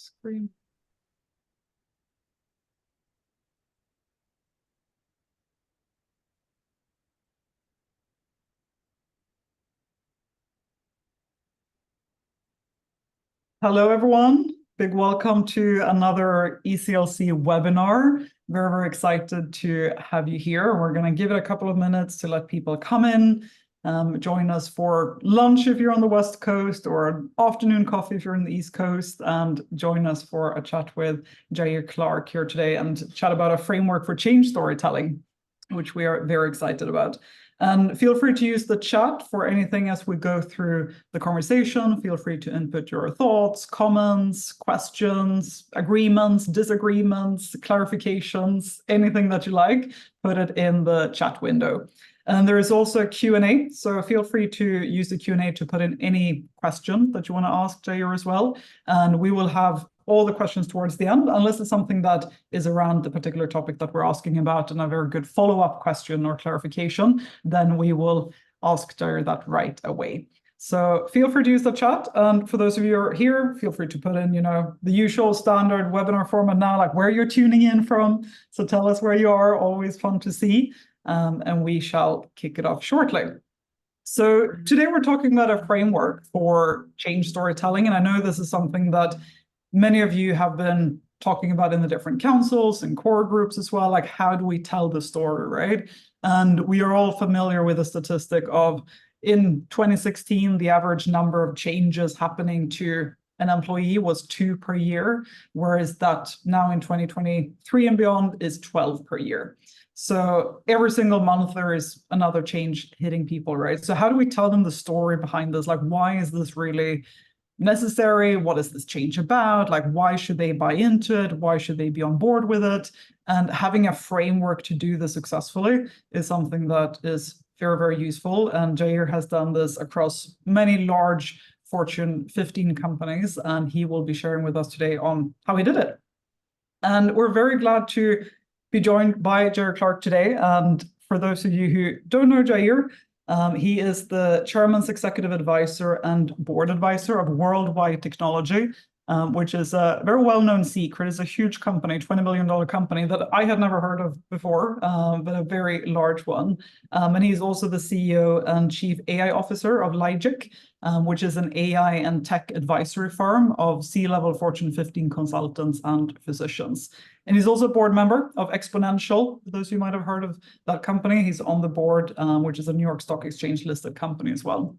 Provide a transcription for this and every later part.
screen. Hello, everyone. Big welcome to another ECLC webinar. Very, very excited to have you here. We're going to give it a couple of minutes to let people come in, join us for lunch if you're on the West Coast, or afternoon coffee if you're in the East Coast, and join us for a chat with Jair Clarke here today and chat about a framework for change storytelling, which we are very excited about. And feel free to use the chat for anything as we go through the conversation. Feel free to input your thoughts, comments, questions, agreements, disagreements, clarifications, anything that you like, put it in the chat window. And there is also a Q&A, so feel free to use the Q&A to put in any question that you want to ask Jair as well. And we will have all the questions towards the end, unless it's something that is around the particular topic that we're asking about and a very good follow-up question or clarification, then we will ask Jair that right away. So feel free to use the chat. And for those of you who are here, feel free to put in, the usual standard webinar format now, like where you're tuning in from. So tell us where you are, always fun to see. And we shall kick it off shortly. So today we're talking about a framework for change storytelling. And I know this is something that many of you have been talking about in the different councils and core groups as well, like how do we tell the story, right? And we are all familiar with the statistic of in 2016, the average number of changes happening to an employee was 2 per year, whereas that now in 2023 and beyond is 12 per year. So every single month there is another change hitting people, right? So how do we tell them the story behind this? Like, why is this really necessary? What is this change about? Like, why should they buy into it? Why should they be on board with it? And having a framework to do this successfully is something that is very, very useful. And Jair has done this across many large Fortune 15 companies, and he will be sharing with us today on how he did it. And we're very glad to be joined by Jair Clarke today. And for those of you who don't know Jair, he is the Chairman's Executive Advisor and Board Advisor of Worldwide Technology, which is a very well-known secret. It's a huge company, $20 billion company that I had never heard of before, but a very large one. And he's also the CEO and Chief AI Officer of Laigic, which is an AI and tech advisory firm of C-level Fortune 15 consultants and physicians. And he's also a board member of Xponential. For those of you might have heard of that company, he's on the board, which is a New York Stock Exchange listed company as well.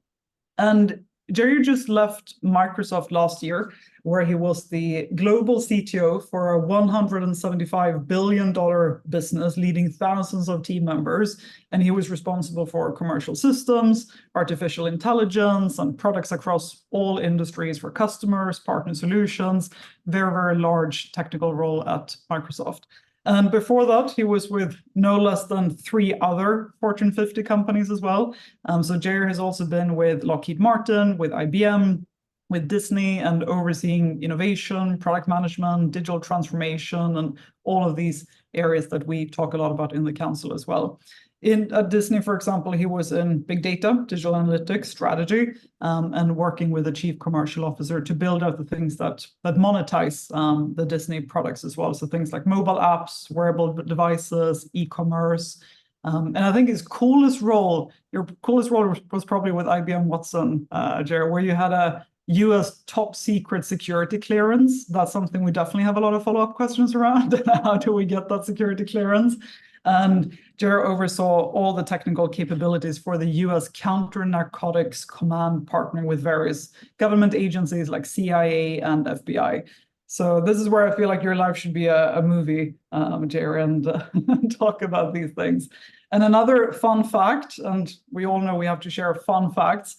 And Jair just left Microsoft last year, where he was the global CTO for a $175 billion business, leading thousands of team members. And he was responsible for commercial systems, artificial intelligence, and products across all industries for customers, partner solutions, very, very large technical role at Microsoft. And before that, he was with no less than 3 other Fortune 50 companies as well. So Jair has also been with Lockheed Martin, with IBM, with Disney, and overseeing innovation, product management, digital transformation, and all of these areas that we talk a lot about in the council as well. At Disney, for example, he was in big data, digital analytics, strategy, and working with the chief commercial officer to build out the things that monetize the Disney products as well. So things like mobile apps, wearable devices, e-commerce. And I think your coolest role was probably with IBM Watson, Jair, where you had a US top secret security clearance. That's something we definitely have a lot of follow-up questions around. How do we get that security clearance? And Jair oversaw all the technical capabilities for the US counter-narcotics command, partnering with various government agencies like CIA and FBI. So this is where I feel like your life should be a movie, Jair, and talk about these things. And another fun fact, and we all know we have to share fun facts,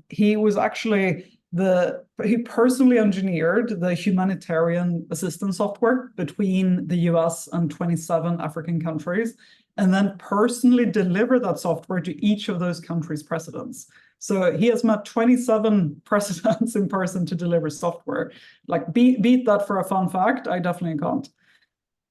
he was actually he personally engineered the humanitarian assistance software between the US and 27 African countries, and then personally delivered that software to each of those countries' presidents. So he has met 27 presidents in person to deliver software. Like beat that for a fun fact, I definitely can't.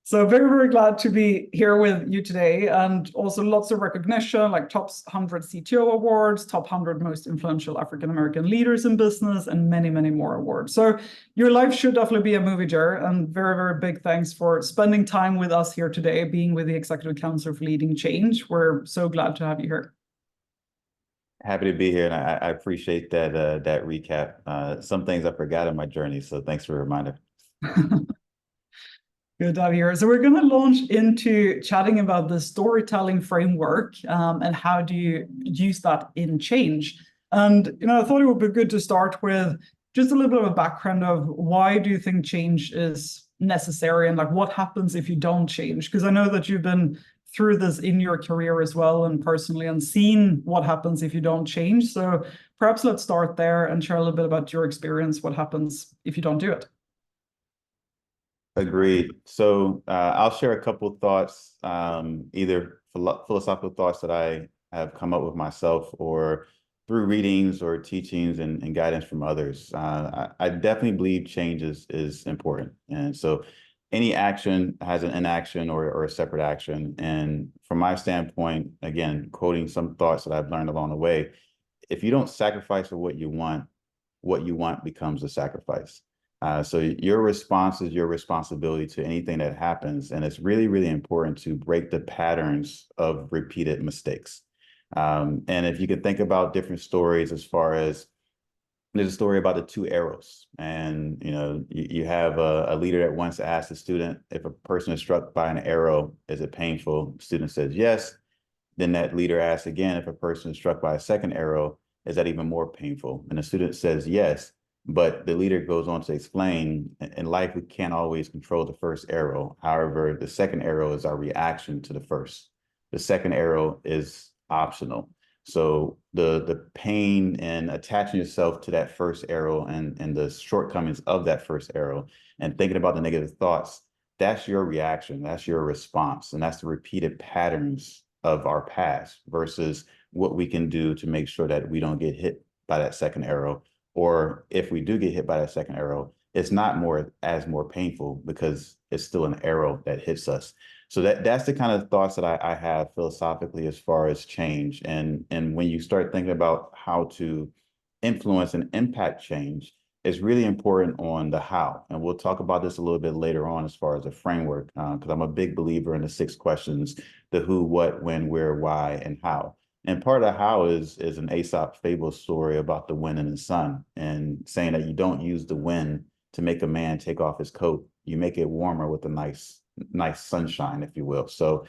So very, very glad to be here with you today, and also lots of recognition, like top 100 CTO awards, top 100 most influential African-American leaders in business, and many, many more awards. So your life should definitely be a movie, Jair, and very, very big thanks for spending time with us here today, being with the Executive Council for Leading Change. We're so glad to have you here. Happy to be here, and I appreciate that recap. Some things I forgot in my journey, so thanks for the reminder. Good to have you here. So we're going to launch into chatting about the storytelling framework and how do you use that in change. And I thought it would be good to start with just a little bit of a background of why do you think change is necessary, and like what happens if you don't change? Because I know that you've been through this in your career as well and personally, and seen what happens if you don't change. So perhaps let's start there and share a little bit about your experience, what happens if you don't do it. Agreed. So I'll share a couple of thoughts, either philosophical thoughts that I have come up with myself, or through readings or teachings and guidance from others. I definitely believe change is important. And so any action has an inaction or a separate action. And from my standpoint, again, quoting some thoughts that I've learned along the way, if you don't sacrifice for what you want becomes a sacrifice. So your response is your responsibility to anything that happens. And it's really, really important to break the patterns of repeated mistakes. And if you can think about different stories, as far as there's a story about the two arrows, and you have a leader that once asked a student, if a person is struck by an arrow, is it painful? The student says yes. Then that leader asks again, if a person is struck by a second arrow, is that even more painful? And the student says yes. But the leader goes on to explain, in life, we can't always control the first arrow. However, the second arrow is our reaction to the first. The second arrow is optional. So the pain in attaching yourself to that first arrow and the shortcomings of that first arrow and thinking about the negative thoughts, that's your reaction, that's your response, and that's the repeated patterns of our past versus what we can do to make sure that we don't get hit by that second arrow. Or if we do get hit by that second arrow, it's not more painful because it's still an arrow that hits us. So that's the kind of thoughts that I have philosophically as far as change. And when you start thinking about how to influence and impact change, it's really important on the how. And we'll talk about this a little bit later on as far as a framework, because I'm a big believer in the 6 questions: the who, what, when, where, why, and how. And part of how is an Aesop fable story about the wind and the sun, and saying that you don't use the wind to make a man take off his coat. You make it warmer with a nice sunshine, if you will. So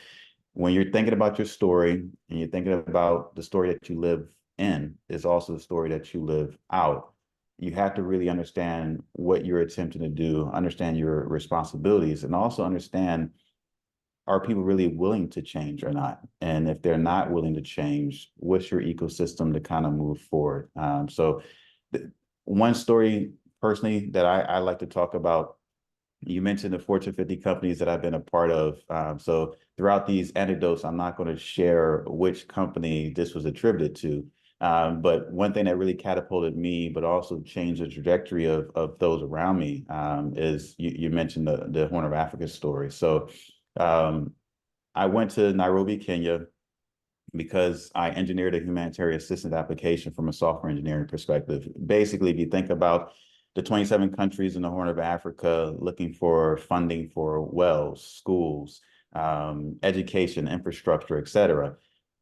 when you're thinking about your story and you're thinking about the story that you live in is also the story that you live out, you have to really understand what you're attempting to do, understand your responsibilities, and also understand, are people really willing to change or not? And if they're not willing to change, what's your ecosystem to kind of move forward? One story personally that I like to talk about, you mentioned the Fortune 50 companies that I've been a part of. So throughout these anecdotes, I'm not going to share which company this was attributed to. But one thing that really catapulted me, but also changed the trajectory of those around me, is you mentioned the Horn of Africa story. So I went to Nairobi, Kenya, because I engineered a humanitarian assistance application from a software engineering perspective. Basically, if you think about the 27 countries in the Horn of Africa looking for funding for wells, schools, education, infrastructure, et cetera,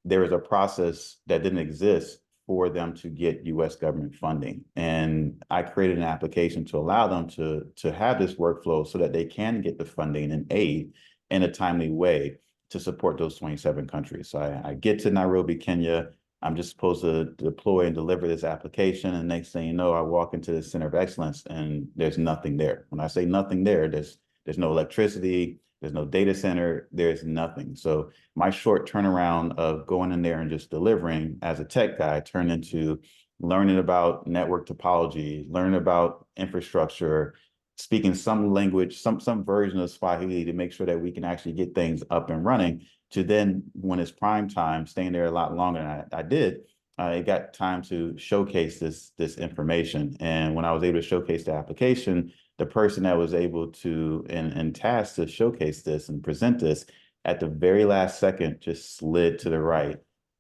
there is a process that didn't exist for them to get U.S. government funding. And I created an application to allow them to have this workflow so that they can get the funding and aid in a timely way to support those 27 countries. So I get to Nairobi, Kenya. I'm just supposed to deploy and deliver this application. And next thing you know, I walk into the Center of Excellence and there's nothing there. When I say nothing there, there's no electricity, there's no data center, there's nothing. So my short turnaround of going in there and just delivering as a tech guy turned into learning about network topology, learning about infrastructure, speaking some language, some version of Swahili to make sure that we can actually get things up and running, to then, when it's prime time, staying there a lot longer than I did, it got time to showcase this information. And when I was able to showcase the application, the person that was able to and tasked to showcase this and present this at the very last second just slid to the right,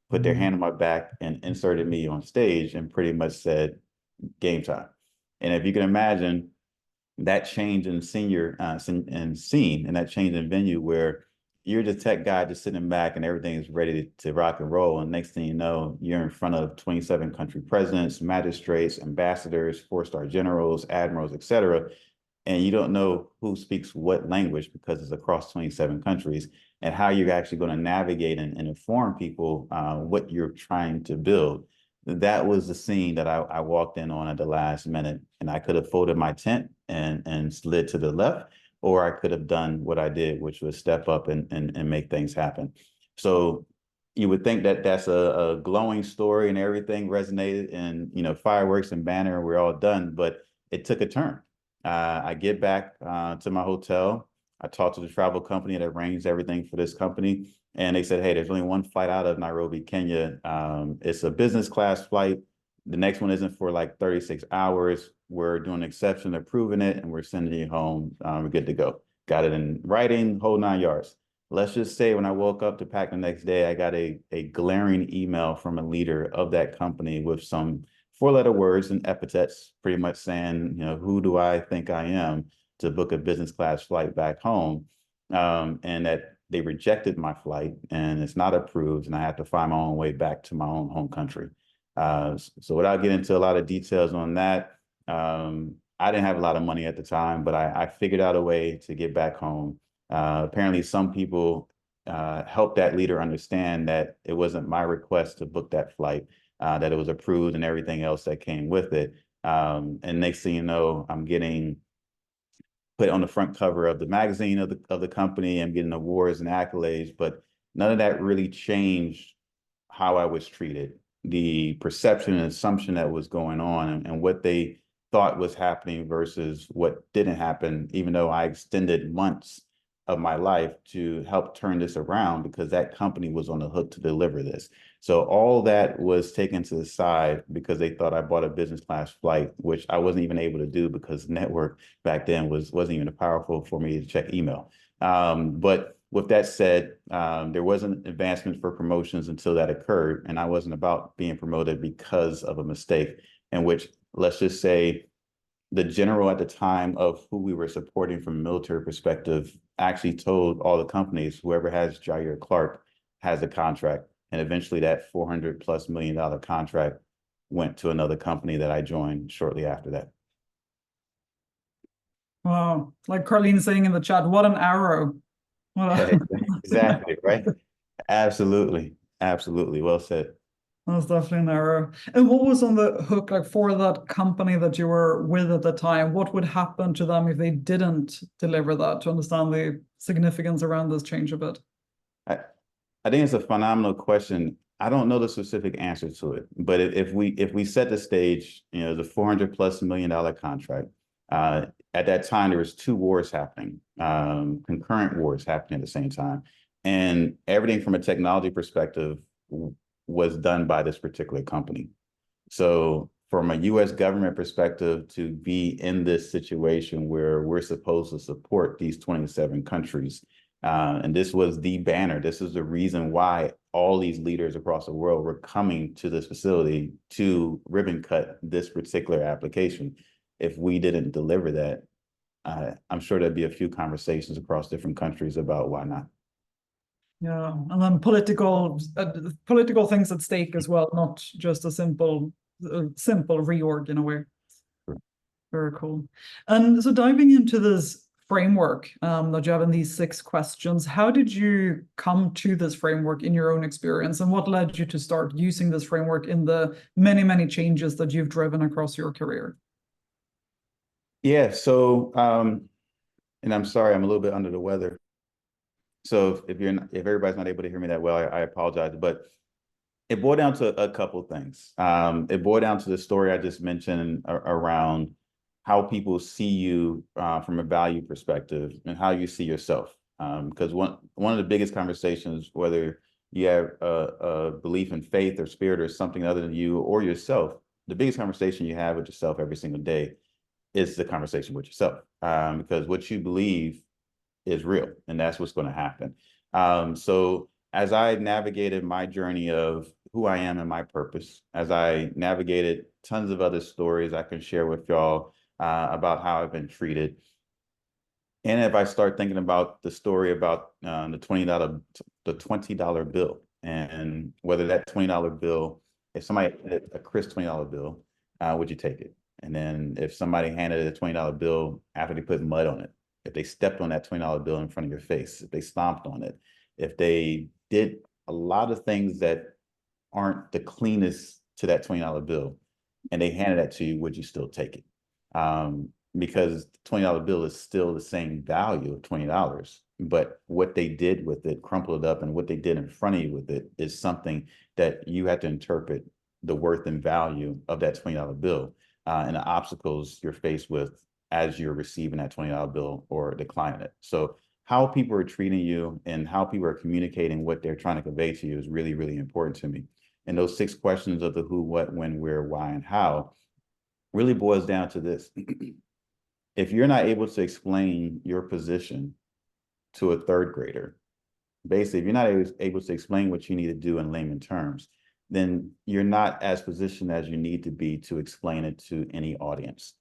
put their hand on my back and inserted me on stage and pretty much said, game time. And if you can imagine that change in scene and that change in venue where you're the tech guy just sitting back and everything is ready to rock and roll. And next thing you know, you're in front of 27 country presidents, magistrates, ambassadors, four-star generals, admirals, et cetera. And you don't know who speaks what language because it's across 27 countries and how you're actually going to navigate and inform people what you're trying to build. That was the scene that I walked in on at the last minute, and I could have folded my tent and slid to the left, or I could have done what I did, which was step up and make things happen. So you would think that that's a glowing story and everything resonated and, you know, fireworks and banner, and we're all done, but it took a turn. I get back to my hotel. I talked to the travel company that arranged everything for this company. And they said, hey, there's only one flight out of Nairobi, Kenya. It's a business class flight. The next one isn't for like 36 hours. We're doing an exception, approving it, and we're sending you home. We're good to go. Got it in writing, whole 9 yards. Let's just say when I woke up to pack the next day, I got a glaring email from a leader of that company with some four-letter words and epithets, pretty much saying, you know, who do I think I am to book a business class flight back home? And that they rejected my flight and it's not approved, and I have to find my own way back to my own home country. So without getting into a lot of details on that, I didn't have a lot of money at the time, but I figured out a way to get back home. Apparently some people helped that leader understand that it wasn't my request to book that flight, that it was approved and everything else that came with it. And next thing you know, I'm getting put on the front cover of the magazine of the company and getting awards and accolades, but none of that really changed how I was treated. The perception and assumption that was going on and what they thought was happening versus what didn't happen, even though I extended months of my life to help turn this around because that company was on the hook to deliver this. So all that was taken to the side because they thought I bought a business class flight, which I wasn't even able to do because network back then wasn't even powerful for me to check email. But with that said, there wasn't advancement for promotions until that occurred. And I wasn't about being promoted because of a mistake in which, let's just say, the general at the time of who we were supporting from a military perspective actually told all the companies, whoever has Jair Clarke has a contract. And eventually that $400+ million contract went to another company that I joined shortly after that. Wow. Like Carlene saying in the chat, what an arrow. Exactly, right? Absolutely. Absolutely. Well said. That's definitely an arrow. And what was on the hook, like for that company that you were with at the time? What would happen to them if they didn't deliver that, to understand the significance around this change a bit? I think it's a phenomenal question. I don't know the specific answer to it, but if we set the stage, you know, the $400+ million contract, at that time there was two wars happening, concurrent wars happening at the same time, and everything from a technology perspective was done by this particular company. So from a U.S. government perspective, to be in this situation where we're supposed to support these 27 countries, and this was the banner. This is the reason why all these leaders across the world were coming to this facility to ribbon cut this particular application. If we didn't deliver that, I'm sure there'd be a few conversations across different countries about why not. Yeah, and then political things at stake as well, not just a simple reorg in a way. Sure. Very cool. And so diving into this framework that you have in these 6 questions, how did you come to this framework in your own experience, and what led you to start using this framework in the many, many changes that you've driven across your career? Yeah, so and I'm sorry, I'm a little bit under the weather. So if everybody's not able to hear me that well, I apologize. But it boiled down to a couple things. It boiled down to the story I just mentioned around how people see you from a value perspective and how you see yourself. Because one of the biggest conversations, whether you have a belief in faith or spirit or something other than you or yourself, the biggest conversation you have with yourself every single day is the conversation with yourself, because what you believe is real, and that's what's going to happen. So as I navigated my journey of who I am and my purpose, as I navigated tons of other stories I can share with y'all about how I've been treated, and if I start thinking about the story about the $20 bill, and whether that $20 bill, if somebody had a crisp $20 bill, would you take it? And then if somebody handed a $20 bill after they put mud on it, if they stepped on that $20 bill in front of your face, if they stomped on it, if they did a lot of things that aren't the cleanest to that $20 bill, and they handed that to you, would you still take it? Because the $20 bill is still the same value of $20, but what they did with it, crumpled it up, and what they did in front of you with it is something that you have to interpret the worth and value of that $20 bill, and the obstacles you're faced with as you're receiving that $20 bill or declining it. So how people are treating you and how people are communicating what they're trying to convey to you is really, really important to me. And those 6 questions of the who, what, when, where, why, and how really boils down to this. If you're not able to explain your position to a 3rd grader, basically, if you're not able to explain what you need to do in layman terms, then you're not as positioned as you need to be to explain it to any audience.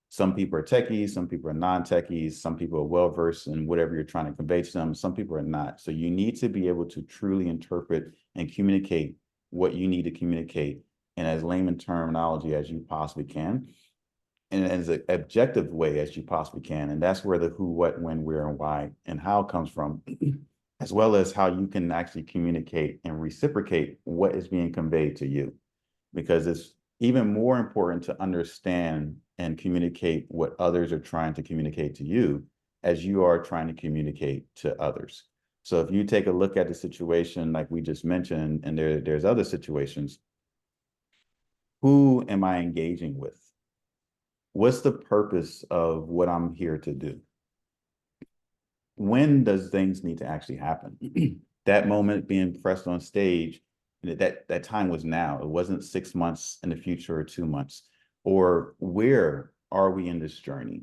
Some people are techies, some people are non-techies, some people are well-versed in whatever you're trying to convey to them, some people are not. So you need to be able to truly interpret and communicate what you need to communicate in as layman terminology as you possibly can, in as an objective way as you possibly can. And that's where the who, what, when, where, and why, and how comes from, as well as how you can actually communicate and reciprocate what is being conveyed to you. Because it's even more important to understand and communicate what others are trying to communicate to you as you are trying to communicate to others. So if you take a look at the situation like we just mentioned, and there's other situations, who am I engaging with? What's the purpose of what I'm here to do? When does things need to actually happen? That moment being pressed on stage, that time was now. It wasn't 6 months in the future or 2 months. Or where are we in this journey?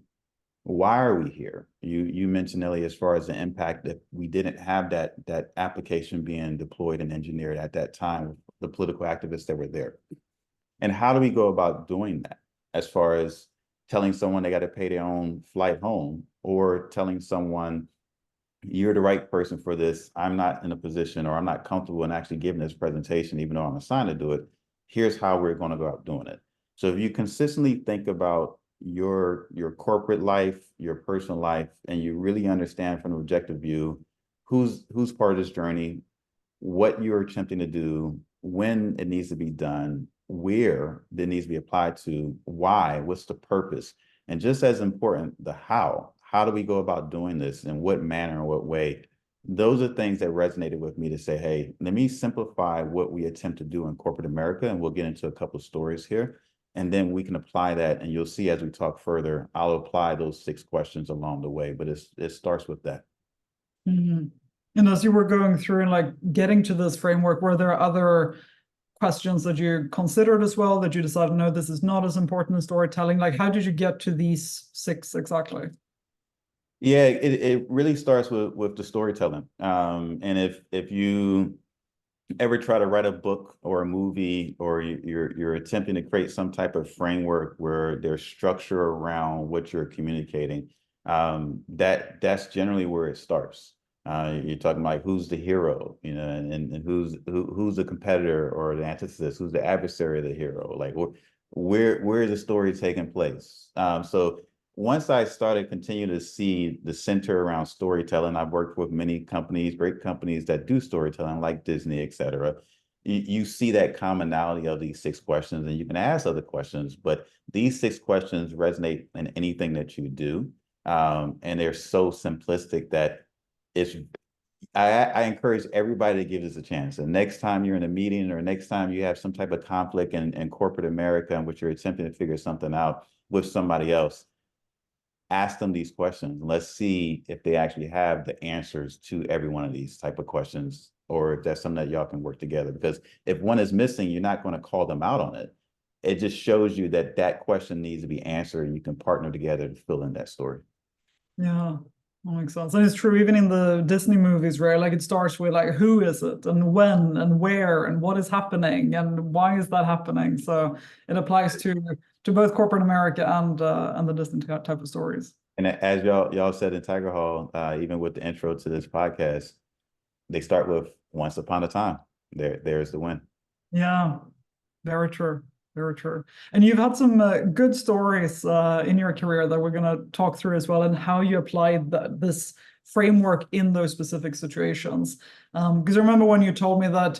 Why are we here? You mentioned, Ellie, as far as the impact that we didn't have that application being deployed and engineered at that time with the political activists that were there. And how do we go about doing that, as far as telling someone they got to pay their own flight home, or telling someone you're the right person for this, I'm not in a position, or I'm not comfortable in actually giving this presentation, even though I'm assigned to do it. Here's how we're going to go out doing it. So if you consistently think about your corporate life, your personal life, and you really understand from an objective view who's part of this journey, what you're attempting to do, when it needs to be done, where it needs to be applied to, why, what's the purpose, and just as important, the how. How do we go about doing this? In what manner, or what way? Those are things that resonated with me to say, hey, let me simplify what we attempt to do in corporate America, and we'll get into a couple of stories here, and then we can apply that, and you'll see as we talk further, I'll apply those 6 questions along the way, but it starts with that. Mm-hmm. And as you were going through and like getting to this framework, were there other questions that you considered as well, that you decided, no, this is not as important as storytelling? Like, how did you get to these 6 exactly? Yeah, it really starts with the storytelling. And if you ever try to write a book or a movie, or you're attempting to create some type of framework where there's structure around what you're communicating, that's generally where it starts. You're talking about who's the hero, and who's the competitor or the antithesis, who's the adversary of the hero, like where is the story taking place? So once I started continuing to see the center around storytelling, I've worked with many companies, great companies that do storytelling, like Disney, et cetera. You see that commonality of these 6 questions, and you can ask other questions, but these 6 questions resonate in anything that you do. And they're so simplistic that I encourage everybody to give this a chance. And next time you're in a meeting, or next time you have some type of conflict in corporate America in which you're attempting to figure something out with somebody else, ask them these questions. Let's see if they actually have the answers to every one of these type of questions or if that's something that y'all can work together. Because if one is missing, you're not going to call them out on it. It just shows you that that question needs to be answered, and you can partner together to fill in that story. Yeah, that makes sense. And it's true even in the Disney movies, right? Like it starts with like who is it and when and where and what is happening and why is that happening? So it applies to both corporate America and the Disney type of stories. And as y'all said in Tiger Hall, even with the intro to this podcast, they start with once upon a time. There's the win. Yeah, very true. Very true. And you've had some good stories in your career that we're going to talk through as well, and how you applied this framework in those specific situations. Because I remember when you told me that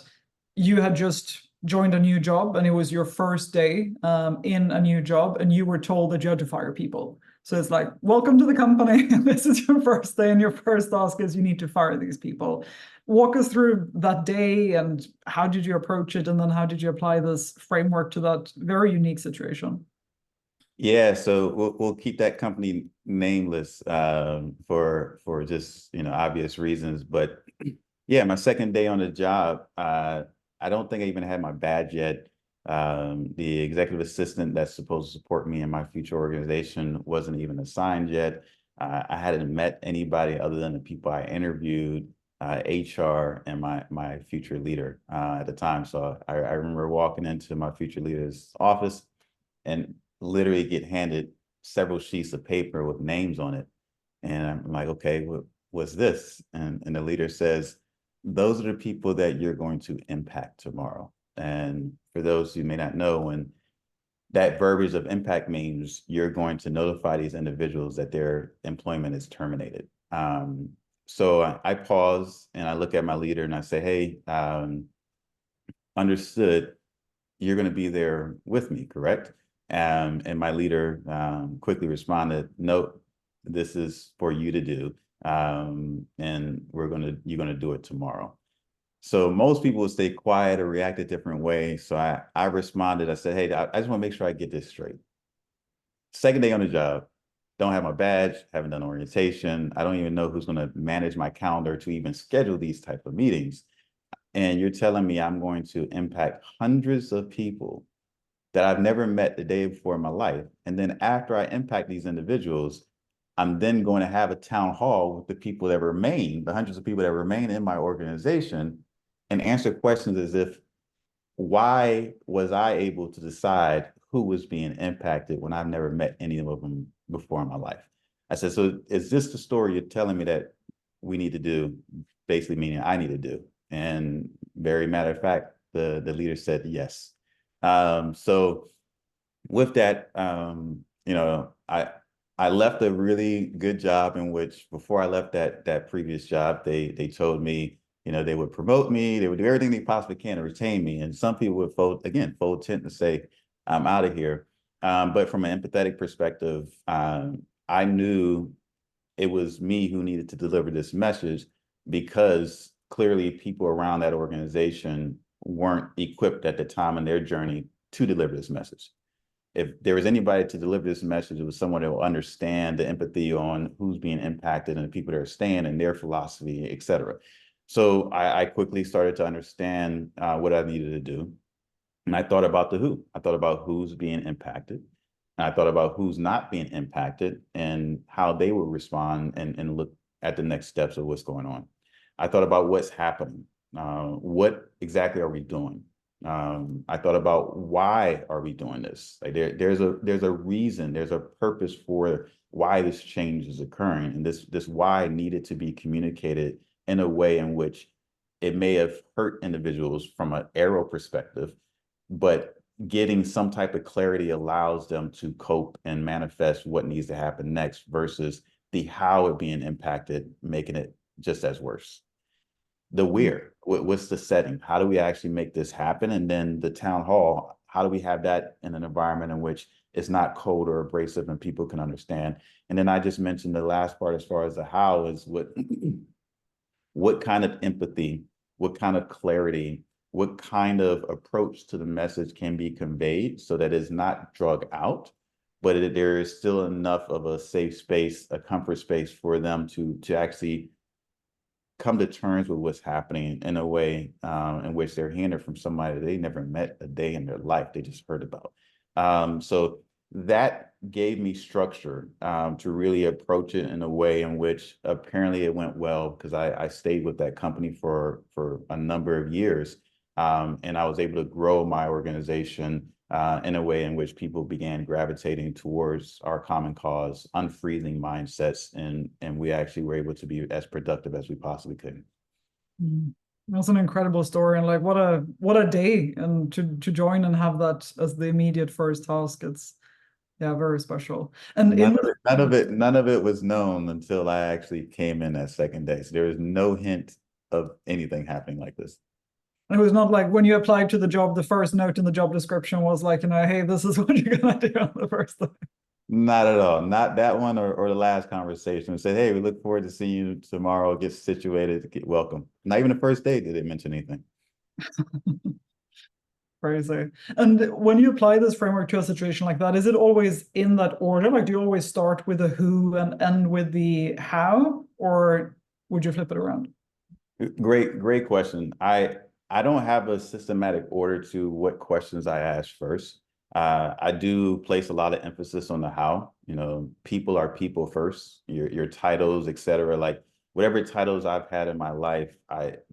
you had just joined a new job and it was your first day in a new job, and you were told that you had to fire people. So it's like, welcome to the company. This is your first day, and your first task is you need to fire these people. Walk us through that day and how did you approach it? And then how did you apply this framework to that very unique situation? Yeah, so we'll keep that company nameless for just obvious reasons. But yeah, my second day on the job, I don't think I even had my badge yet. The executive assistant that's supposed to support me in my future organization wasn't even assigned yet. I hadn't met anybody other than the people I interviewed, HR, and my future leader at the time. So I remember walking into my future leader's office and literally get handed several sheets of paper with names on it. And I'm like, okay, what's this? And the leader says, those are the people that you're going to impact tomorrow. And for those who may not know, when that verbiage of impact means you're going to notify these individuals that their employment is terminated. So I pause and I look at my leader and I say, hey, understood, you're going to be there with me, correct? And my leader quickly responded, no, this is for you to do. And you're going to do it tomorrow. So most people would stay quiet or react a different way. So I responded, I said, hey, I just want to make sure I get this straight. Second day on the job, don't have my badge, haven't done orientation. I don't even know who's going to manage my calendar to even schedule these type of meetings. And you're telling me I'm going to impact hundreds of people that I've never met the day before in my life. And then after I impact these individuals, I'm then going to have a town hall with the people that remain, the hundreds of people that remain in my organization, and answer questions as if, why was I able to decide who was being impacted when I've never met any of them before in my life? I said, so is this the story you're telling me that we need to do? Basically meaning I need to do. And very matter of fact, the leader said yes. So with that, I left a really good job in which before I left that previous job, they told me, they would promote me, they would do everything they possibly can to retain me. And some people would fold tent and say, I'm out of here. But from an empathetic perspective, I knew it was me who needed to deliver this message, because clearly people around that organization weren't equipped at the time in their journey to deliver this message. If there was anybody to deliver this message, it was someone that will understand the empathy on who's being impacted and the people that are staying and their philosophy, et cetera. So I quickly started to understand what I needed to do. And I thought about the who. I thought about who's being impacted. And I thought about who's not being impacted and how they would respond and look at the next steps of what's going on. I thought about what's happening. What exactly are we doing? I thought about why are we doing this? Like there's a reason, there's a purpose for why this change is occurring, and this why needed to be communicated in a way in which it may have hurt individuals from an arrow perspective, but getting some type of clarity allows them to cope and manifest what needs to happen next versus the how it being impacted, making it just as worse. The where, what's the setting? How do we actually make this happen? And then the town hall, how do we have that in an environment in which it's not cold or abrasive and people can understand? And then I just mentioned the last part as far as the how is what kind of empathy, what kind of clarity, what kind of approach to the message can be conveyed so that it's not drug out, but there is still enough of a safe space, a comfort space for them to actually come to terms with what's happening in a way in which they're hearing it from somebody they never met a day in their life, they just heard about. So that gave me structure to really approach it in a way in which apparently it went well, because I stayed with that company for a number of years. And I was able to grow my organization in a way in which people began gravitating towards our common cause, unfreezing mindsets, and we actually were able to be as productive as we possibly could. That's an incredible story, and like what a day, and to join and have that as the immediate first task. It's very special. And none of it was known until I actually came in that second day. So there was no hint of anything happening like this. It was not like when you applied to the job, the first note in the job description was like, hey, this is what you're gonna do on the first day. Not at all. Not that one or the last conversation. We said, hey, we look forward to seeing you tomorrow. Get situated, get welcome. Not even the first day did they mention anything. Crazy. And when you apply this framework to a situation like that, is it always in that order? Like, do you always start with the who and end with the how, or would you flip it around? Great question. I don't have a systematic order to what questions I ask first. I do place a lot of emphasis on the how. People are people first. Your titles, etc. Like whatever titles I've had in my life,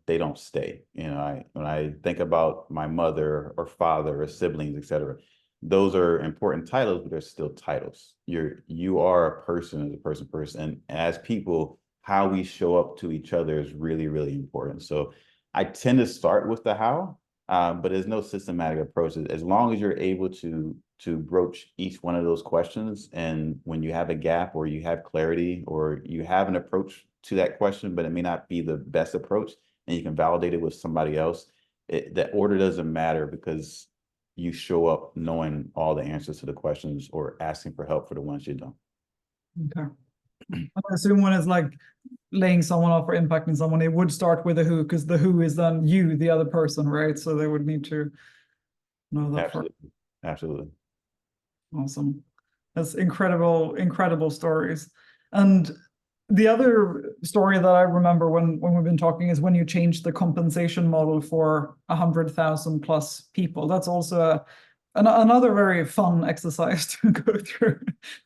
they don't stay. When I think about my mother or father or siblings, etc., those are important titles, but they're still titles. You are a person as a person first, and as people, how we show up to each other is really, really important. So I tend to start with the how, but there's no systematic approach. As long as you're able to broach each one of those questions, and when you have a gap or you have clarity or you have an approach to that question, but it may not be the best approach, and you can validate it with somebody else, that order doesn't matter, because you show up knowing all the answers to the questions or asking for help for the ones you don't. Okay. I assume when it's like laying someone off or impacting someone, it would start with the who, because the who is then you, the other person, right? So they would need to know that. Absolutely. Absolutely. Awesome. That's incredible stories. And the other story that I remember when we've been talking is when you changed the compensation model for 100,000 plus people. That's also another very fun exercise to go through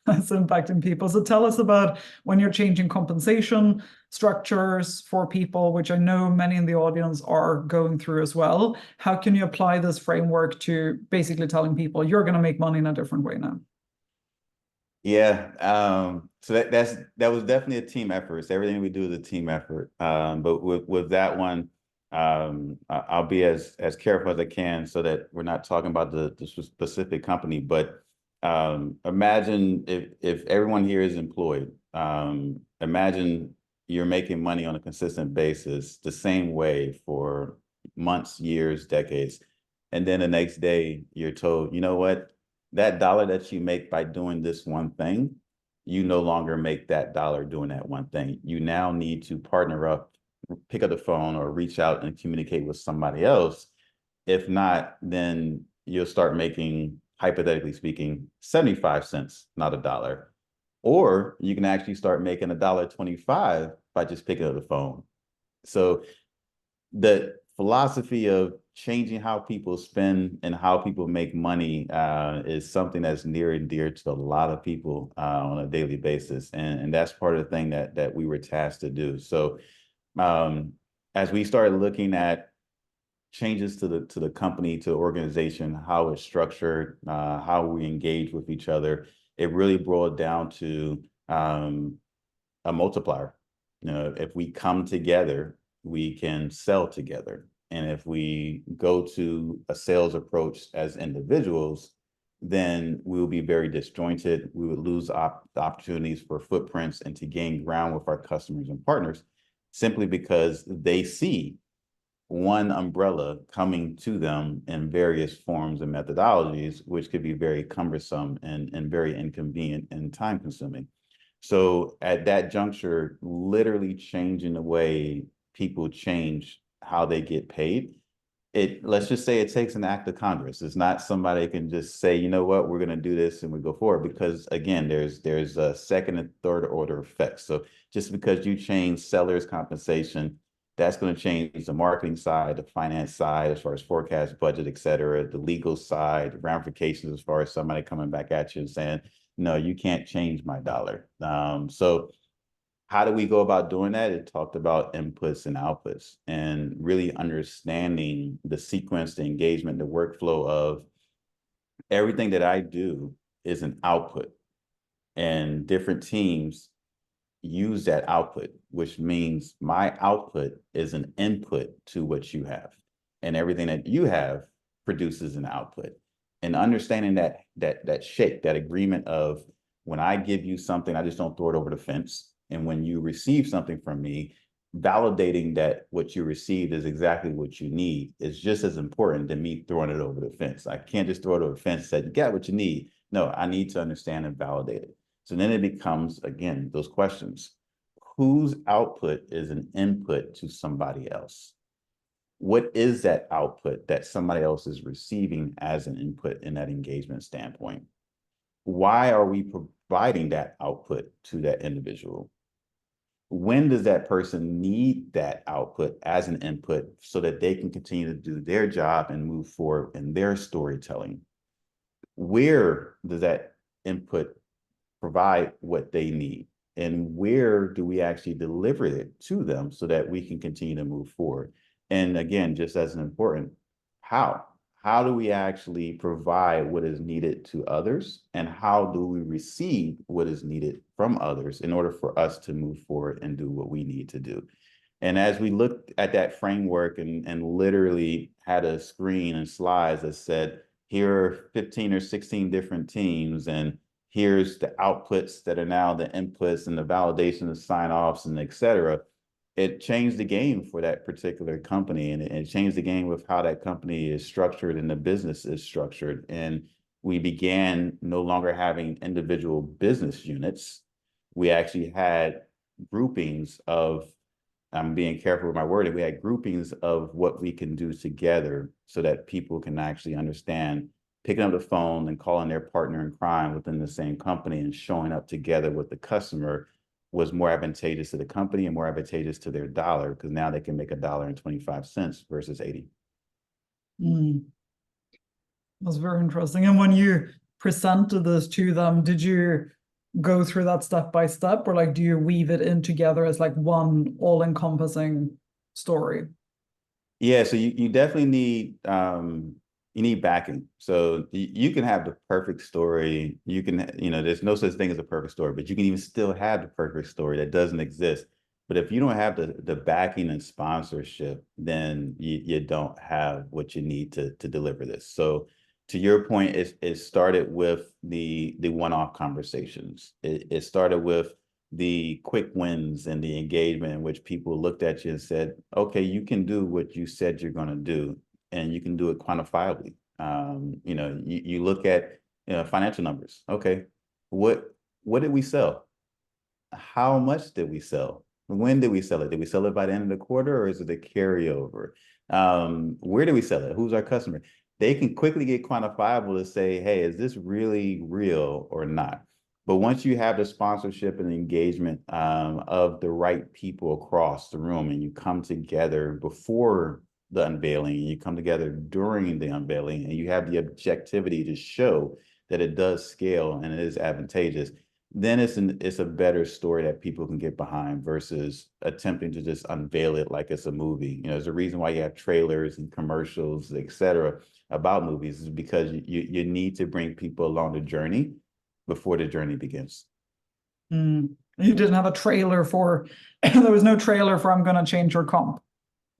that's impacting people. So tell us about when you're changing compensation structures for people, which I know many in the audience are going through as well. How can you apply this framework to basically telling people you're going to make money in a different way now? Yeah, so that was definitely a team effort. So everything we do is a team effort. But with that one, I'll be as careful as I can so that we're not talking about the specific company. But imagine if everyone here is employed. Imagine you're making money on a consistent basis, the same way for months, years, decades, and then the next day you're told, you know what? That dollar that you make by doing this one thing, you no longer make that dollar doing that one thing. You now need to partner up, pick up the phone or reach out and communicate with somebody else. If not, then you'll start making, hypothetically speaking, 75 cents, not a dollar. Or you can actually start making $1.25 by just picking up the phone. So the philosophy of changing how people spend and how people make money is something that's near and dear to a lot of people on a daily basis. And that's part of the thing that we were tasked to do. So as we started looking at changes to the company, to the organization, how it's structured, how we engage with each other, it really boiled down to a multiplier. If we come together, we can sell together. And if we go to a sales approach as individuals, then we will be very disjointed. We would lose opportunities for footprints and to gain ground with our customers and partners, simply because they see one umbrella coming to them in various forms and methodologies, which could be very cumbersome and very inconvenient and time consuming. So at that juncture, literally changing the way people change how they get paid, let's just say it takes an act of Congress. It's not somebody that can just say, you know what, we're going to do this and we go forward, because again, there's a second and third order effects. So just because you change sellers' compensation That's going to change the marketing side, the finance side, as far as forecast, budget, et cetera, the legal side, ramifications as far as somebody coming back at you and saying, no, you can't change my dollar. So how do we go about doing that? It talked about inputs and outputs and really understanding the sequence, the engagement, the workflow of everything that I do is an output, and different teams use that output, which means my output is an input to what you have, and everything that you have produces an output. And understanding that shake, that agreement of when I give you something, I just don't throw it over the fence. And when you receive something from me, validating that what you received is exactly what you need is just as important than me throwing it over the fence. I can't just throw it over the fence and say, you got what you need. No, I need to understand and validate it. So then it becomes, again, those questions. Whose output is an input to somebody else? What is that output that somebody else is receiving as an input in that engagement standpoint? Why are we providing that output to that individual? When does that person need that output as an input so that they can continue to do their job and move forward in their storytelling? Where does that input provide what they need? And where do we actually deliver it to them so that we can continue to move forward? And again, just as an important, how? How do we actually provide what is needed to others? And how do we receive what is needed from others in order for us to move forward and do what we need to do? And as we looked at that framework and literally had a screen and slides that said, here are 15 or 16 different teams, and here's the outputs that are now the inputs and the validation, the sign-offs, and et cetera, it changed the game for that particular company, and it changed the game with how that company is structured and the business is structured. And we began no longer having individual business units. We actually had groupings of, I'm being careful with my wording, we had groupings of what we can do together so that people can actually understand picking up the phone and calling their partner in crime within the same company and showing up together with the customer was more advantageous to the company and more advantageous to their dollar, because now they can make $1.25 versus 80. That's very interesting. And when you presented this to them, did you go through that step by step, or like do you weave it in together as like one all-encompassing story? Yeah, so you definitely need backing. So you can have the perfect story. You can, there's no such thing as a perfect story, but you can even still have the perfect story that doesn't exist. But if you don't have the backing and sponsorship, then you don't have what you need to deliver this. So to your point, it started with the one-off conversations. It started with the quick wins and the engagement in which people looked at you and said, okay, you can do what you said you're going to do, and you can do it quantifiably. You look at financial numbers. Okay, what did we sell? How much did we sell? When did we sell it? Did we sell it by the end of the quarter, or is it a carryover? Where do we sell it? Who's our customer? They can quickly get quantifiable to say, hey, is this really real or not? But once you have the sponsorship and engagement of the right people across the room, and you come together before the unveiling, and you come together during the unveiling, and you have the objectivity to show that it does scale and it is advantageous, then it's a better story that people can get behind versus attempting to just unveil it like it's a movie. There's a reason why you have trailers and commercials, et cetera, about movies, is because you need to bring people along the journey before the journey begins. You didn't have a trailer for, there was no trailer for I'm going to change your comp.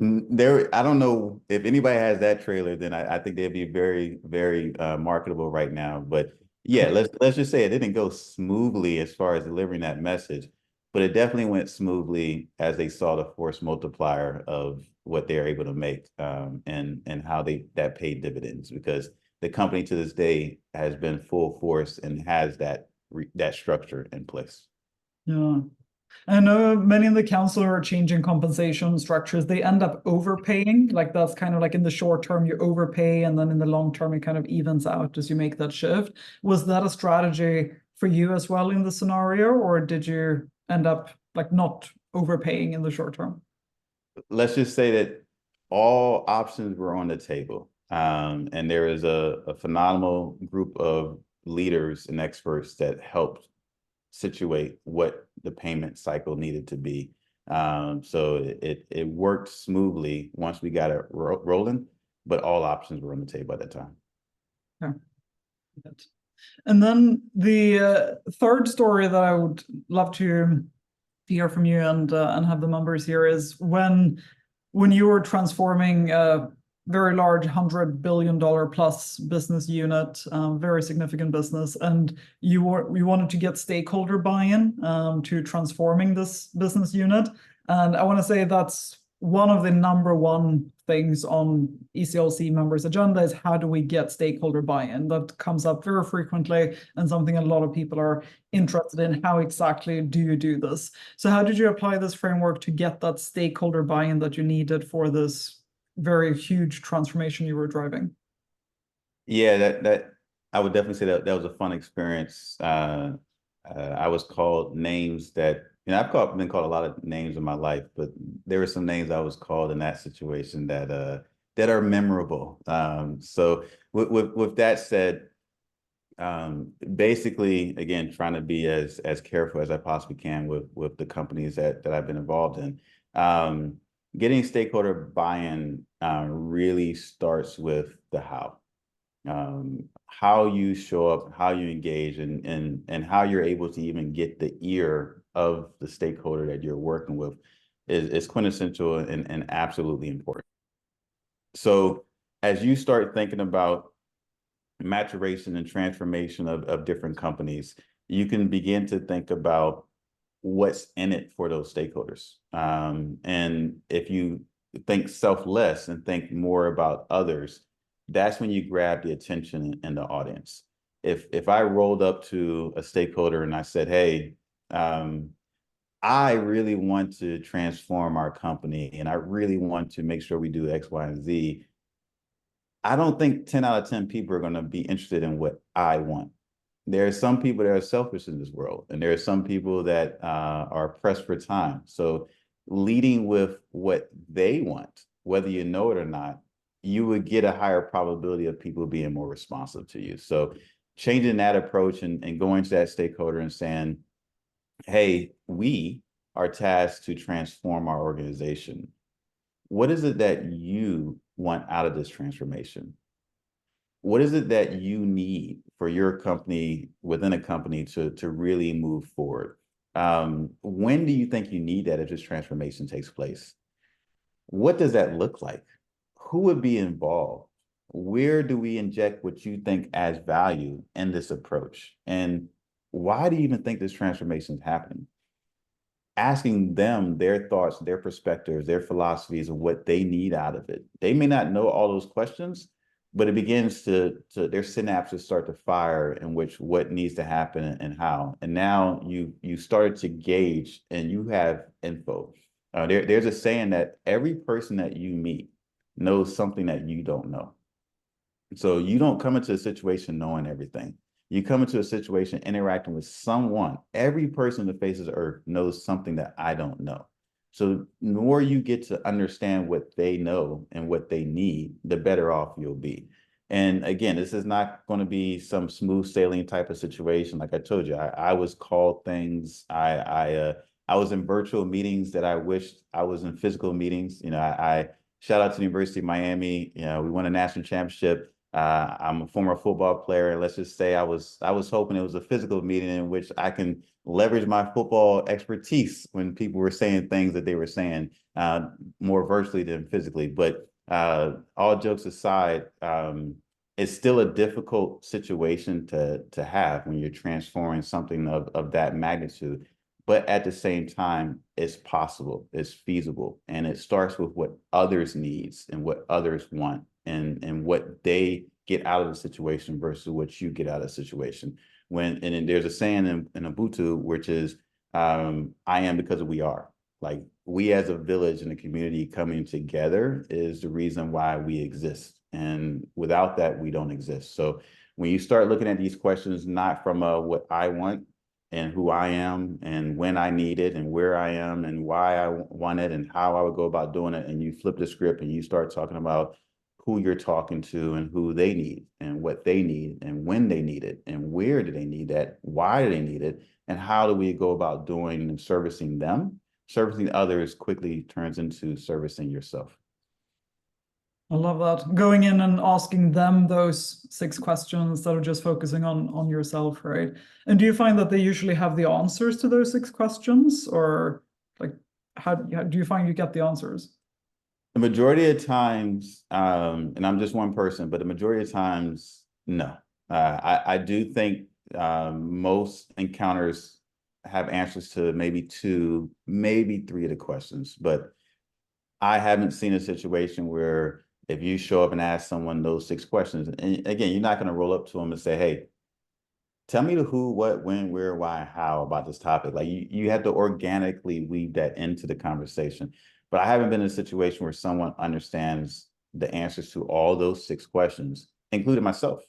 I don't know if anybody has that trailer, then I think they'd be very, very marketable right now. But yeah, let's just say it didn't go smoothly as far as delivering that message, but it definitely went smoothly as they saw the force multiplier of what they're able to make and how that paid dividends, because the company to this day has been full force and has that structure in place. Yeah. I know many in the council are changing compensation structures. They end up overpaying. Like that's kind of like in the short term, you overpay, and then in the long term, it kind of evens out as you make that shift. Was that a strategy for you as well in the scenario, or did you end up like not overpaying in the short term? let's just say that all options were on the table. And there is a phenomenal group of leaders and experts that helped situate what the payment cycle needed to be. So it worked smoothly once we got it rolling, but all options were on the table at that time. Yeah. And then the third story that I would love to hear from you and have the members here is when you were transforming a very large $100 billion plus business unit, very significant business, and you wanted to get stakeholder buy-in to transforming this business unit. And I want to say that's one of the number one things on ECLC members' agenda is how do we get stakeholder buy-in? That comes up very frequently and something a lot of people are interested in. How exactly do you do this? So how did you apply this framework to get that stakeholder buy-in that you needed for this very huge transformation you were driving? Yeah, that I would definitely say that that was a fun experience. I was called names that, been called a lot of names in my life, but there were some names I was called in that situation that are memorable. So with that said, basically, again, trying to be as careful as I possibly can with the companies that I've been involved in. Getting stakeholder buy-in really starts with the how you show up, how you engage, and how you're able to even get the ear of the stakeholder that you're working with is quintessential and absolutely important. So as you start thinking about maturation and transformation of different companies, you can begin to think about what's in it for those stakeholders. And if you think selfless and think more about others, that's when you grab the attention in the audience. If I rolled up to a stakeholder and I said, hey, I really want to transform our company and I really want to make sure we do X, Y, and Z, I don't think 10 out of 10 people are going to be interested in what I want. There are some people that are selfish in this world, and there are some people that are pressed for time. So leading with what they want, whether you know it or not, you would get a higher probability of people being more responsive to you. So changing that approach and going to that stakeholder and saying, hey, we are tasked to transform our organization. What is it that you want out of this transformation? What is it that you need for your company within a company to really move forward? When do you think you need that if this transformation takes place? What does that look like? Who would be involved? Where do we inject what you think adds value in this approach? And why do you even think this transformation is happening? Asking them their thoughts, their perspectives, their philosophies of what they need out of it. They may not know all those questions, but it begins to their synapses start to fire in which what needs to happen and how. And now you started to gauge and you have info. There's a saying that every person that you meet knows something that you don't know. So you don't come into a situation knowing everything. You come into a situation interacting with someone. Every person on the face of the earth knows something that I don't know. So the more you get to understand what they know and what they need, the better off you'll be. And again, this is not going to be some smooth sailing type of situation. Like I told you, I was called things. I was in virtual meetings that I wished I was in physical meetings. I shout out to the University of Miami. We won a national championship. I'm a former football player, and let's just say I was hoping it was a physical meeting in which I can leverage my football expertise when people were saying things that they were saying more virtually than physically. But all jokes aside, it's still a difficult situation to have when you're transforming something of that magnitude. But at the same time, it's possible, it's feasible, and it starts with what others needs and what others want and what they get out of the situation versus what you get out of the situation. And then there's a saying in Ubuntu, which is, I am because we are. Like we as a village and a community coming together is the reason why we exist. And without that, we don't exist. So when you start looking at these questions, not from what I want, and who I am and when I need it and where I am and why I want it and how I would go about doing it. And you flip the script and you start talking about who you're talking to and who they need and what they need and when they need it and where do they need that, why do they need it, and how do we go about doing and servicing them. Servicing others quickly turns into servicing yourself. I love that. Going in and asking them those 6 questions instead of just focusing on yourself, right? And do you find that they usually have the answers to those 6 questions, or like how do you find you get the answers? The majority of times, and I'm just one person, but the majority of times, no. I do think most encounters have answers to maybe 2, maybe 3 of the questions, but I haven't seen a situation where if you show up and ask someone those 6 questions, and again, you're not going to roll up to them and say, hey, tell me the who, what, when, where, why, how about this topic. Like you have to organically weave that into the conversation. But I haven't been in a situation where someone understands the answers to all those 6 questions, including myself.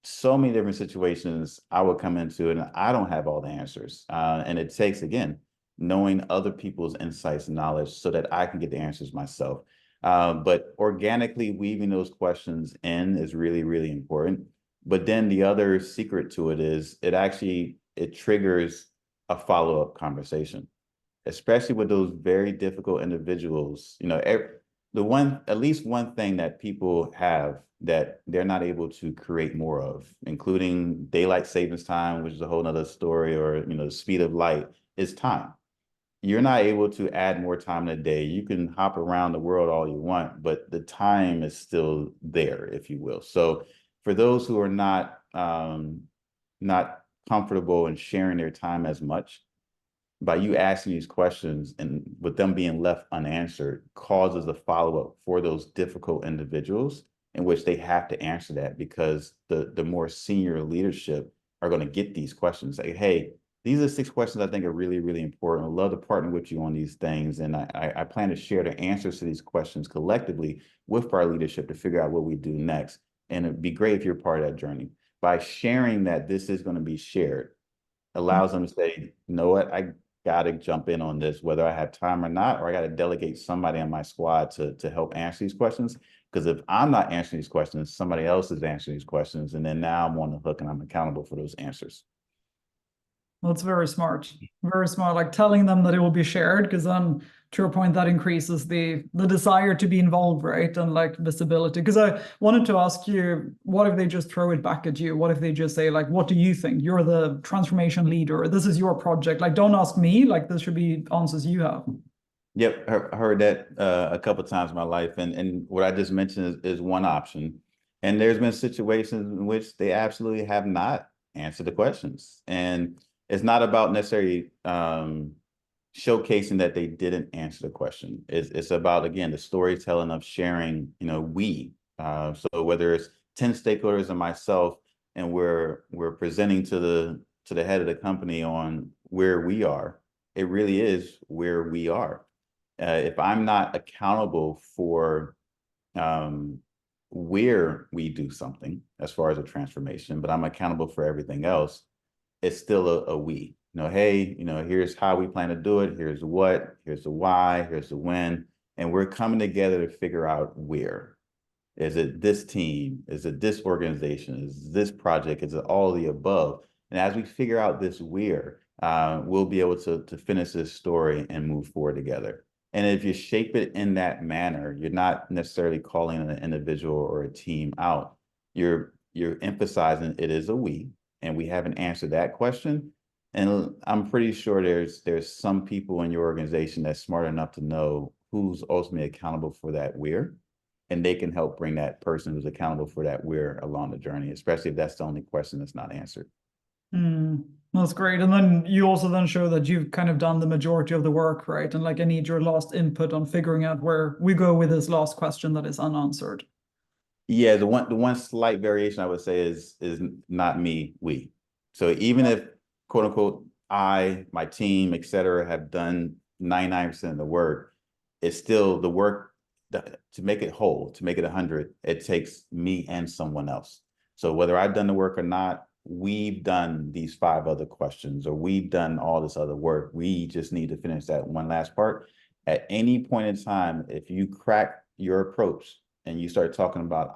So many different situations I would come into and I don't have all the answers. And it takes, again, knowing other people's insights and knowledge so that I can get the answers myself. But organically weaving those questions in is really, really important. But then the other secret to it is it triggers a follow-up conversation, especially with those very difficult individuals. You know, at least one thing that people have that they're not able to create more of, including daylight savings time, which is a whole nother story, or, you know, the speed of light, is time. You're not able to add more time in a day. You can hop around the world all you want, but the time is still there, if you will. So for those who are not comfortable in sharing their time as much, by you asking these questions and with them being left unanswered causes a follow-up for those difficult individuals in which they have to answer that, because the more senior leadership are going to get these questions. Like, hey, these are 6 questions I think are really, really important. I'd love to partner with you on these things. And I plan to share the answers to these questions collectively with our leadership to figure out what we do next. And it'd be great if you're part of that journey. By sharing that this is going to be shared, allows them to say, you know what, I got to jump in on this, whether I have time or not, or I got to delegate somebody on my squad to help answer these questions. Because if I'm not answering these questions, somebody else is answering these questions. And then now I'm on the hook and I'm accountable for those answers. Well, it's very smart. Very smart. Like telling them that it will be shared, because then to your point, that increases the desire to be involved, right? And like visibility. Because I wanted to ask you, what if they just throw it back at you? What if they just say, like, what do you think? You're the transformation leader. This is your project. Like, don't ask me. Like, this should be answers you have. Yep, I heard that a couple of times in my life. And what I just mentioned is one option. And there's been situations in which they absolutely have not answered the questions. And it's not about necessarily showcasing that they didn't answer the question. It's about, again, the storytelling of sharing, you know, so whether it's 10 stakeholders and myself, and we're presenting to the head of the company on where we are, it really is where we are. If I'm not accountable for where we do something as far as a transformation, but I'm accountable for everything else, it's still a we. You know, hey, you know, here's how we plan to do it. Here's the what, here's the why, here's the when. And we're coming together to figure out where. Is it this team? Is it this organization? Is this project? Is it all of the above? And as we figure out this where, we'll be able to finish this story and move forward together. And if you shape it in that manner, you're not necessarily calling an individual or a team out. You're emphasizing it is a we, and we haven't answered that question. And I'm pretty sure there's some people in your organization that's smart enough to know who's ultimately accountable for that where, and they can help bring that person who's accountable for that where along the journey, especially if that's the only question that's not answered. That's great. And then you also then show that you've kind of done the majority of the work, right? And like I need your last input on figuring out where we go with this last question that is unanswered. Yeah, the one slight variation I would say is not me, we. So even if quote unquote my team, et cetera, have done 99% of the work, it's still the work to make it whole, to make it 100, it takes me and someone else. So whether I've done the work or not, we've done these 5 other questions, or we've done all this other work. We just need to finish that one last part. At any point in time, if you crack your approach and you start talking about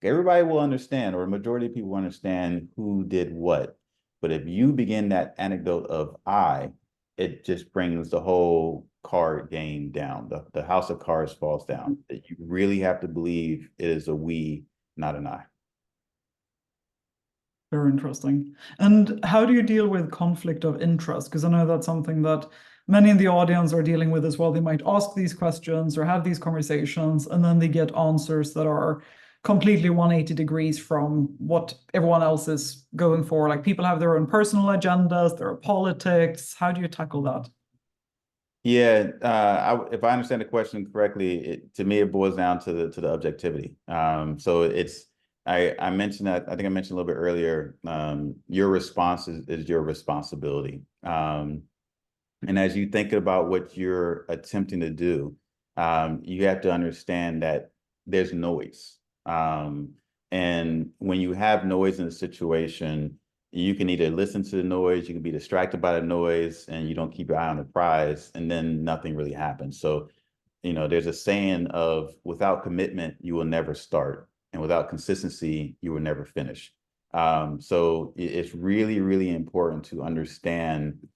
everybody will understand, or a majority of people will understand who did what. But if you begin that anecdote of it just brings the whole card game down. The house of cards falls down. That you really have to believe it is a we, not an I. Very interesting. And how do you deal with conflict of interest? Because I know that's something that many in the audience are dealing with as well. They might ask these questions or have these conversations, and then they get answers that are completely 180 degrees from what everyone else is going for. Like people have their own personal agendas, their politics. How do you tackle that? Yeah, if I understand the question correctly, to me it boils down to the objectivity. So I mentioned that, I think I mentioned a little bit earlier. Your response is your responsibility. And as you think about what you're attempting to do, you have to understand that there's noise. And when you have noise in a situation, you can either listen to the noise, you can be distracted by the noise, and you don't keep your eye on the prize, and then nothing really happens. So, there's a saying of, without commitment, you will never start, and without consistency, you will never finish. So it's really, really important to understand,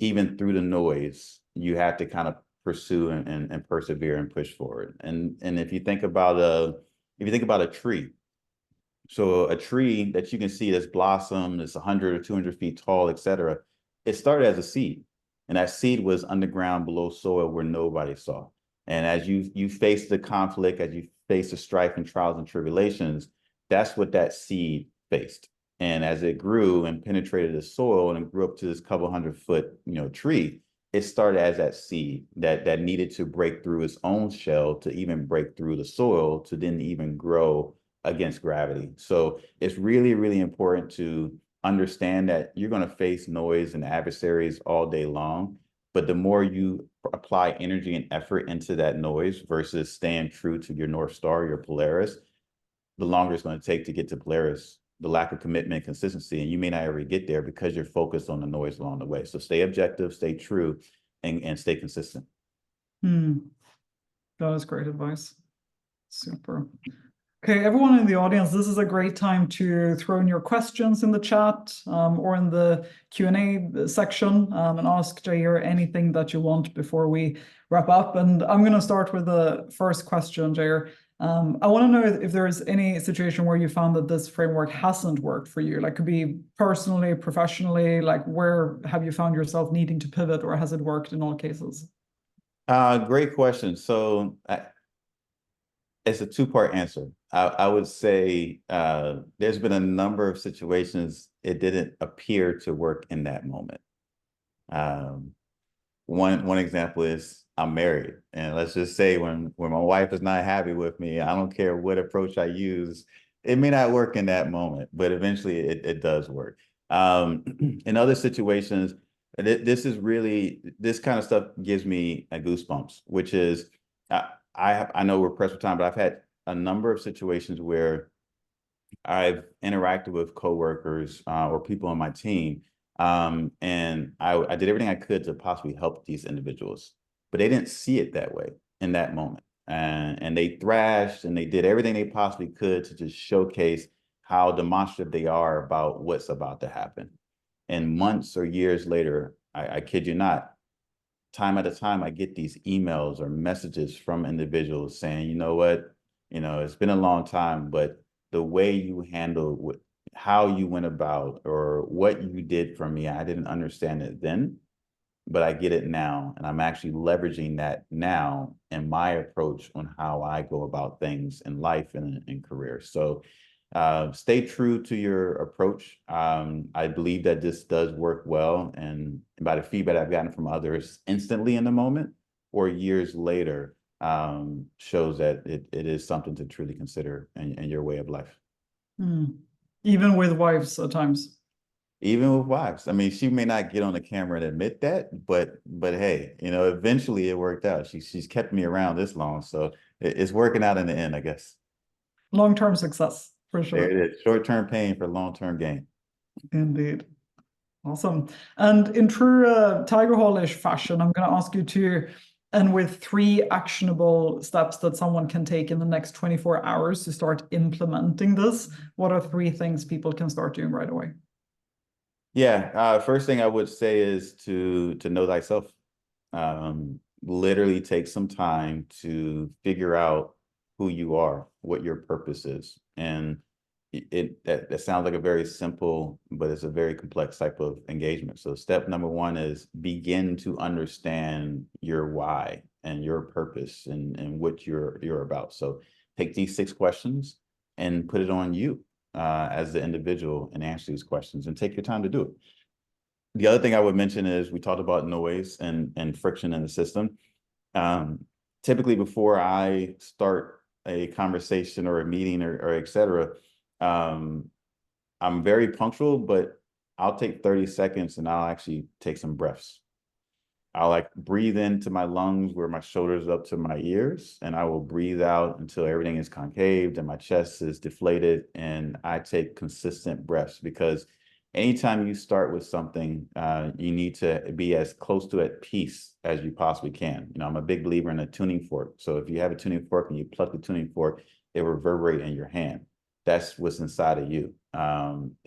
even through the noise, you have to kind of pursue and persevere and push forward. And if you think about a tree, so a tree that you can see that's blossomed, it's 100 or 200 feet tall, et cetera, it started as a seed. And that seed was underground below soil where nobody saw. And as you face the conflict, as you face the strife and trials and tribulations, that's what that seed faced. And as it grew and penetrated the soil and grew up to this couple 100-foot, tree, it started as that seed that needed to break through its own shell to even break through the soil to then even grow against gravity. So it's really, really important to understand that you're going to face noise and adversaries all day long. But the more you apply energy and effort into that noise versus staying true to your North Star, your Polaris, the longer it's going to take to get to Polaris, the lack of commitment, consistency, and you may not ever get there because you're focused on the noise along the way. So stay objective, stay true, and stay consistent. That is great advice. Super. Okay, everyone in the audience, this is a great time to throw in your questions in the chat or in the Q&A section and ask Jair anything that you want before we wrap up. And I'm going to start with the first question, Jair. I want to know if there's any situation where you found that this framework hasn't worked for you, like could be personally, professionally, like where have you found yourself needing to pivot, or has it worked in all cases? Great question. So it's a two-part answer. I would say there's been a number of situations it didn't appear to work in that moment. One example is I'm married, and let's just say when my wife is not happy with me, I don't care what approach I use, it may not work in that moment, but eventually it does work. In other situations, this kind of stuff gives me a goosebumps, which is I know we're pressed for time, but I've had a number of situations where I've interacted with coworkers or people on my team, and I did everything I could to possibly help these individuals, but they didn't see it that way in that moment. And they thrashed and they did everything they possibly could to just showcase how demonstrative they are about what's about to happen. And months or years later, I kid you not, time at a time, I get these emails or messages from individuals saying, you know what, it's been a long time, but the way you handled how you went about or what you did for me, I didn't understand it then, but I get it now. And I'm actually leveraging that now in my approach on how I go about things in life and in career. So stay true to your approach. I believe that this does work well. And by the feedback I've gotten from others instantly in the moment or years later, shows that it is something to truly consider in your way of life. Even with wives at times. Even with wives. I mean, she may not get on the camera and admit that, but hey, eventually it worked out. She's kept me around this long, so it's working out in the end, I guess. Long-term success For There sure. it is. Short-term pain for long-term gain. Indeed. Awesome. And in true Tiger Hall-ish fashion, I'm going to ask you to end with 3 actionable steps that someone can take in the next 24 hours to start implementing this. What are 3 things people can start doing right away? Yeah, first thing I would say is to know thyself. Literally take some time to figure out who you are, what your purpose is. And that sounds like a very simple, but it's a very complex type of engagement. So step number 1 is begin to understand your why and your purpose and what you're about. So take these 6 questions and put it on you as the individual and answer these questions and take your time to do it. The other thing I would mention is we talked about noise and friction in the system. Typically, before I start a conversation or a meeting or et cetera, I'm very punctual, but I'll take 30 seconds and I'll actually take some breaths. I'll like breathe into my lungs where my shoulders up to my ears, and I will breathe out until everything is concaved and my chest is deflated. And I take consistent breaths because anytime you start with something, you need to be as close to at peace as you possibly can. You know, I'm a big believer in a tuning fork. So if you have a tuning fork and you pluck the tuning fork, it will reverberate in your hand. That's what's inside of you.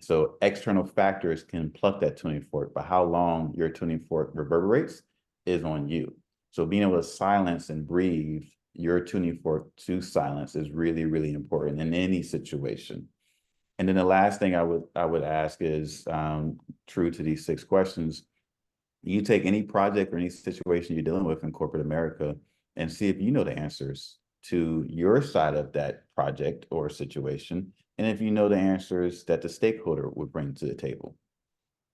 So external factors can pluck that tuning fork, but how long your tuning fork reverberates is on you. So being able to silence and breathe your tuning fork to silence is really, really important in any situation. And then the last thing I would ask is true to these 6 questions. You take any project or any situation you're dealing with in corporate America and see if you know the answers to your side of that project or situation, and if you know the answers that the stakeholder would bring to the table.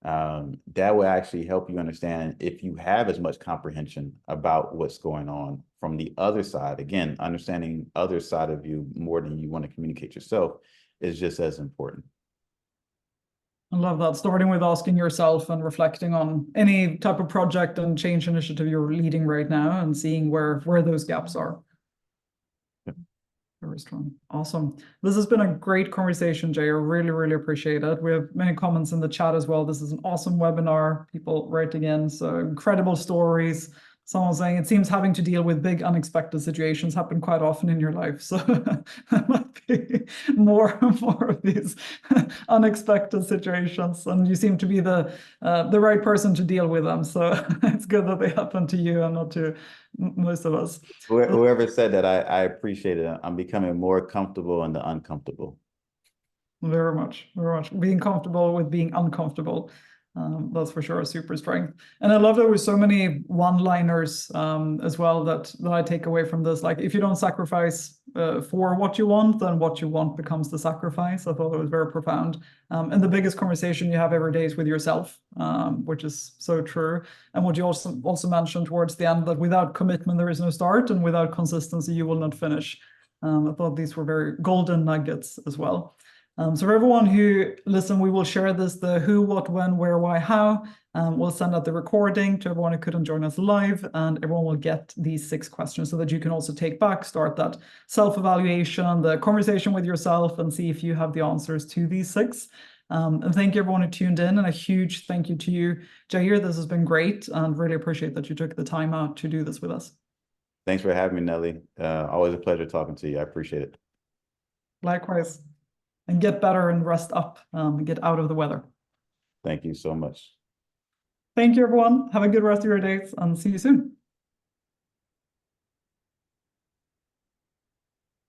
That will actually help you understand if you have as much comprehension about what's going on from the other side. Again, understanding other side of you more than you want to communicate yourself is just as important. I love that. Starting with asking yourself and reflecting on any type of project and change initiative you're leading right now and seeing where those gaps are. Very strong. Awesome. This has been a great conversation, Jay. I really, really appreciate it. We have many comments in the chat as well. This is an awesome webinar. People writing in, so incredible stories. Someone saying it seems having to deal with big unexpected situations happen quite often in your life. So there might be more of these unexpected situations, and you seem to be the right person to deal with them. So it's good that they happen to you and not to most of us. Whoever said that, I appreciate it. I'm becoming more comfortable in the uncomfortable. Very much, very much. Being comfortable with being uncomfortable. That's for sure a super strength. And I love that with so many one-liners as well that I take away from this. Like if you don't sacrifice for what you want, then what you want becomes the sacrifice. I thought it was very profound. And the biggest conversation you have every day is with yourself, which is so true. And what you also mentioned towards the end, that without commitment, there is no start, and without consistency, you will not finish. I thought these were very golden nuggets as well. So for everyone who listen, we will share this, the who, what, when, where, why, how. We'll send out the recording to everyone who couldn't join us live, and everyone will get these 6 questions so that you can also take back, start that self-evaluation, the conversation with yourself, and see if you have the answers to these 6. And thank you everyone who tuned in, and a huge thank you to you, Jair. This has been great, and really appreciate that you took the time out to do this with us. Thanks for having me, Nelly. Always a pleasure talking to you. I appreciate it. Likewise. And get better and rest up and get out of the weather. Thank you so much. Thank you, everyone. Have a good rest of your days and see you soon.